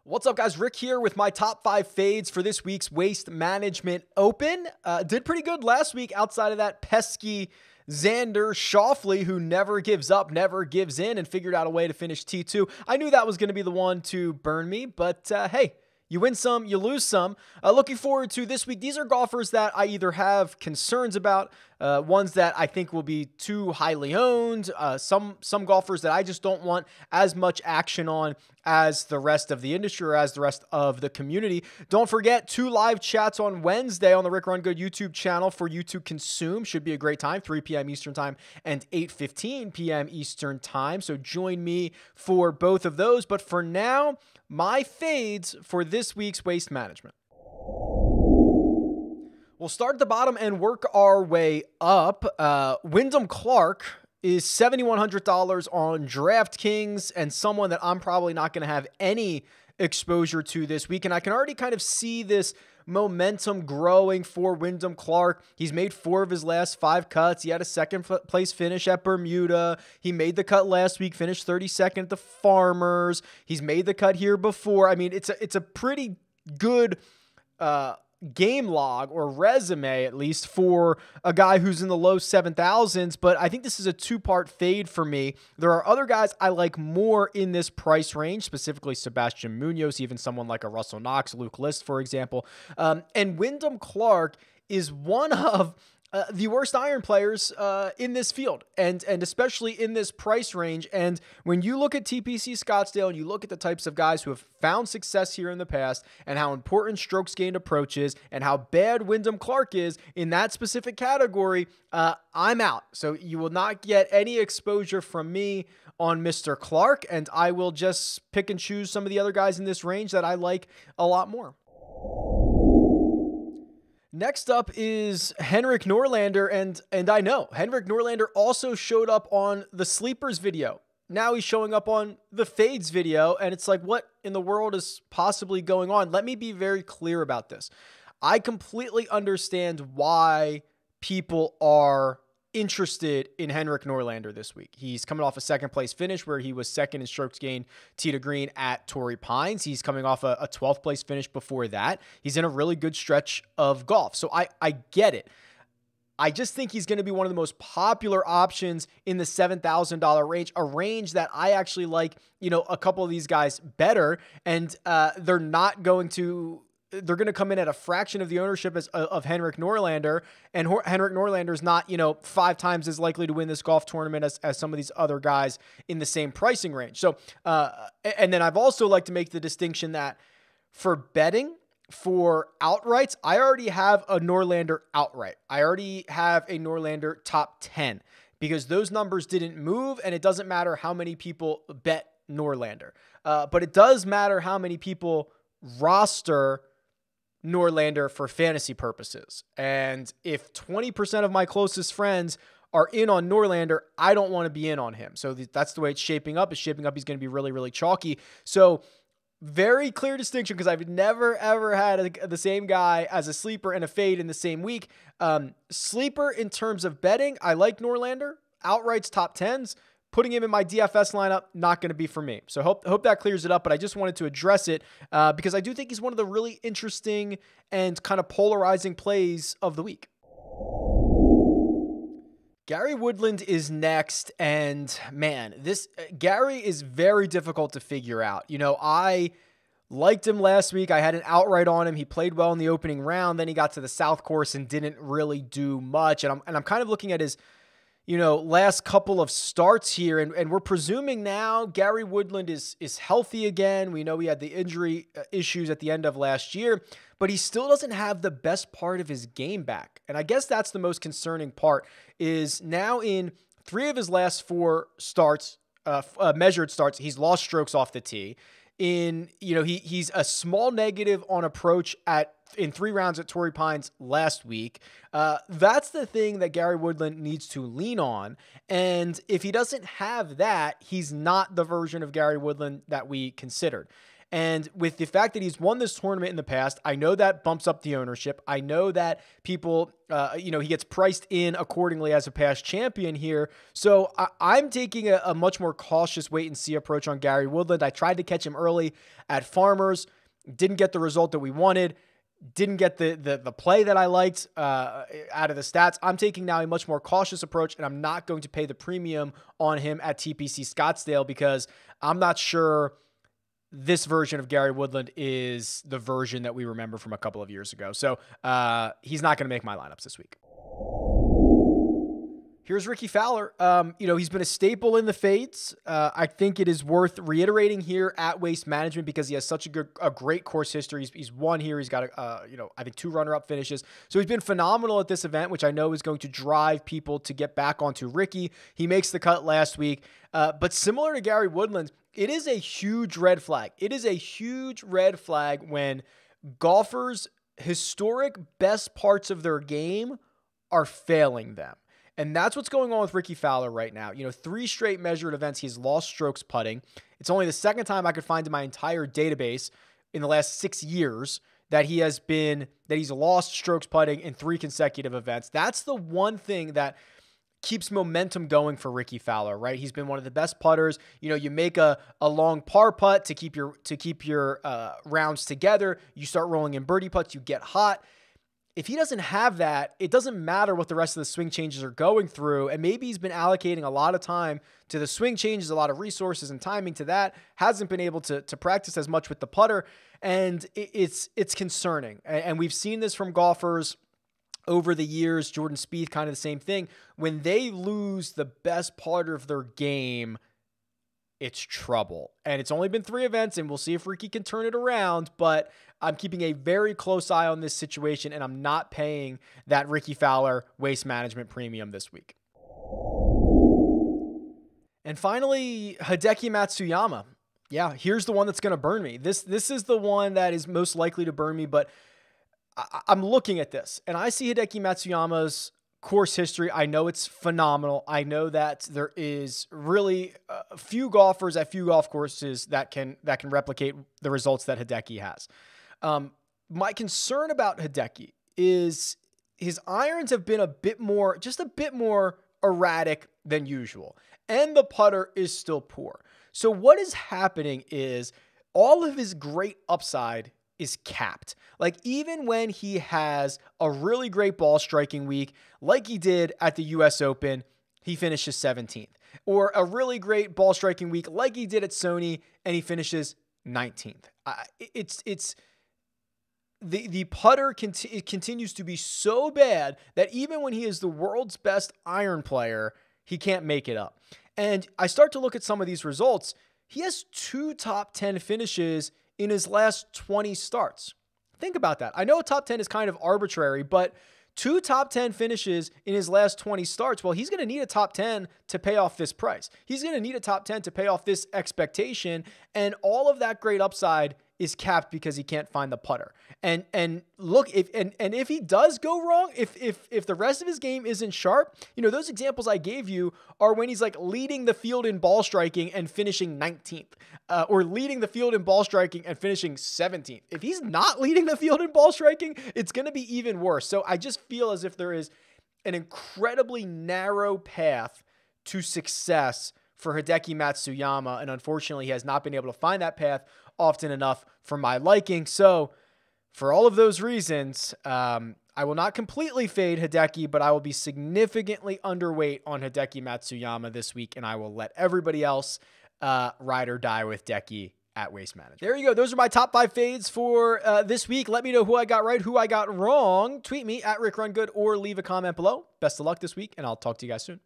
What's up, guys? Rick here with my top 5 fades for this week's Waste Management Open. Did pretty good last week outside of that pesky Xander Schauffele, who never gives up, never gives in, and figured out a way to finish T2. I knew that was going to be the one to burn me, but hey, you win some, you lose some. Looking forward to this week. These are golfers that I either have concerns about, ones that I think will be too highly owned, some golfers that I just don't want as much action on as the rest of the industry or as the rest of the community. Don't forget, 2 live chats on Wednesday on the Rick Run Good YouTube channel for you to consume. Should be a great time, 3 p.m. Eastern Time and 8:15 p.m. Eastern Time. So join me for both of those. But for now, my fades for this week's Waste Management. We'll start at the bottom and work our way up. Wyndham Clark is $7,100 on DraftKings, and someone that I'm probably not going to have any exposure to this week. And I can already kind of see this momentum growing for Wyndham Clark. He's made 4 of his last 5 cuts. He had a second place finish at Bermuda. He made the cut last week, finished 32nd at the Farmers. He's made the cut here before. I mean, it's a pretty good game log or resume, at least, for a guy who's in the low 7,000s, but I think this is a 2-part fade for me. There are other guys I like more in this price range, specifically Sebastian Munoz, even someone like a Russell Knox, Luke List, for example. And Wyndham Clark is one of the worst iron players in this field, and especially in this price range. And when you look at TPC Scottsdale and you look at the types of guys who have found success here in the past and how important strokes gained approach is and how bad Wyndham Clark is in that specific category, I'm out. So you will not get any exposure from me on Mr. Clark, and I will just pick and choose some of the other guys in this range that I like a lot more. Next up is Henrik Norlander, and I know Henrik Norlander also showed up on the Sleepers video. Now he's showing up on the Fades video, and it's like, what in the world is possibly going on? Let me be very clear about this. I completely understand why people are interested in Henrik Norlander this week. He's coming off a 2nd place finish where he was 2nd in strokes gained tee to green at Torrey Pines. He's coming off a 12th place finish before that. He's in a really good stretch of golf. So I get it. I just think he's going to be one of the most popular options in the $7,000 range, a range that I actually like, a couple of these guys better, and they're going to come in at a fraction of the ownership of Henrik Norlander, and Henrik Norlander is not, 5 times as likely to win this golf tournament as some of these other guys in the same pricing range. So, and then I've also like to make the distinction that for betting, for outrights, I already have a Norlander outright. I already have a Norlander top 10 because those numbers didn't move, and it doesn't matter how many people bet Norlander. But it does matter how many people roster Norlander for fantasy purposes. And if 20% of my closest friends are in on Norlander, I don't want to be in on him. So that's the way it's shaping up. It's shaping up. He's going to be really, really chalky. So very clear distinction, because I've never, ever had the same guy as a sleeper and a fade in the same week. Sleeper in terms of betting, I like Norlander. Outrights top 10s. Putting him in my DFS lineup, not going to be for me. So hope that clears it up, but I just wanted to address it because I do think he's one of the really interesting and kind of polarizing plays of the week. Gary Woodland is next, and man, Gary is very difficult to figure out. I liked him last week. I had an outright on him. He played well in the opening round. Then he got to the South Course and didn't really do much. And I'm kind of looking at his last couple of starts here, and we're presuming now Gary Woodland is healthy again. We know he had the injury issues at the end of last year, but he still doesn't have the best part of his game back. And I guess that's the most concerning part, is now in 3 of his last 4 starts, measured starts, he's lost strokes off the tee. He's a small negative on approach in 3 rounds at Torrey Pines last week. That's the thing that Gary Woodland needs to lean on. And if he doesn't have that, he's not the version of Gary Woodland that we considered. And with the fact that he's won this tournament in the past, I know that bumps up the ownership. I know that people, he gets priced in accordingly as a past champion here. So I'm taking a much more cautious wait and see approach on Gary Woodland. I tried to catch him early at Farmers, didn't get the result that we wanted. Didn't get the play that I liked out of the stats. I'm taking now a much more cautious approach, and I'm not going to pay the premium on him at TPC Scottsdale because I'm not sure this version of Gary Woodland is the version that we remember from a couple of years ago. So he's not going to make my lineups this week. Here's Rickie Fowler. He's been a staple in the fades. I think it is worth reiterating here at Waste Management because he has such a great course history. He's won here. He's got I think 2 runner-up finishes. So he's been phenomenal at this event, which I know is going to drive people to get back onto Rickie. He makes the cut last week. But similar to Gary Woodland, it is a huge red flag. It is a huge red flag when golfers' historic best parts of their game are failing them. And that's what's going on with Rickie Fowler right now. 3 straight measured events, he's lost strokes putting. It's only the second time I could find in my entire database in the last 6 years that he's lost strokes putting in 3 consecutive events. That's the one thing that keeps momentum going for Rickie Fowler, right? He's been one of the best putters. You make a long par putt to keep your rounds together. You start rolling in birdie putts, you get hot. If he doesn't have that, it doesn't matter what the rest of the swing changes are going through. And maybe he's been allocating a lot of time to the swing changes, a lot of resources and timing to that. Hasn't been able to practice as much with the putter. And it's concerning. And we've seen this from golfers over the years. Jordan Spieth, kind of the same thing. When they lose the best part of their game, it's trouble. And it's only been 3 events, and we'll see if Rickie can turn it around. But I'm keeping a very close eye on this situation, and I'm not paying that Rickie Fowler Waste Management premium this week. And finally, Hideki Matsuyama. Yeah, here's the one that's going to burn me. This is the one that is most likely to burn me, but I'm looking at this, and I see Hideki Matsuyama's course history. I know it's phenomenal. I know that there is really few golfers at few golf courses that can replicate the results that Hideki has. My concern about Hideki is his irons have been just a bit more erratic than usual, and the putter is still poor. So what is happening is all of his great upside is capped. Like, even when he has a really great ball striking week, like he did at the US Open, he finishes 17th. Or a really great ball striking week, like he did at Sony, and he finishes 19th. The putter continues to be so bad that even when he is the world's best iron player, he can't make it up. And I start to look at some of these results. He has 2 top 10 finishes in his last 20 starts. Think about that. I know a top 10 is kind of arbitrary, but 2 top 10 finishes in his last 20 starts. Well, he's going to need a top 10 to pay off this price. He's going to need a top 10 to pay off this expectation. And all of that great upside is capped because he can't find the putter. And look, if he does go wrong, if the rest of his game isn't sharp, those examples I gave you are when he's like leading the field in ball striking and finishing 19th, or leading the field in ball striking and finishing 17th. If he's not leading the field in ball striking, it's going to be even worse. So I just feel as if there is an incredibly narrow path to success for Hideki Matsuyama, and unfortunately he has not been able to find that path often enough for my liking. So for all of those reasons, I will not completely fade Hideki, but I will be significantly underweight on Hideki Matsuyama this week, and I will let everybody else ride or die with Deki at Waste Management. There you go. Those are my top 5 fades for this week. Let me know who I got right, who I got wrong. Tweet me at RickRunGood or leave a comment below. Best of luck this week, and I'll talk to you guys soon.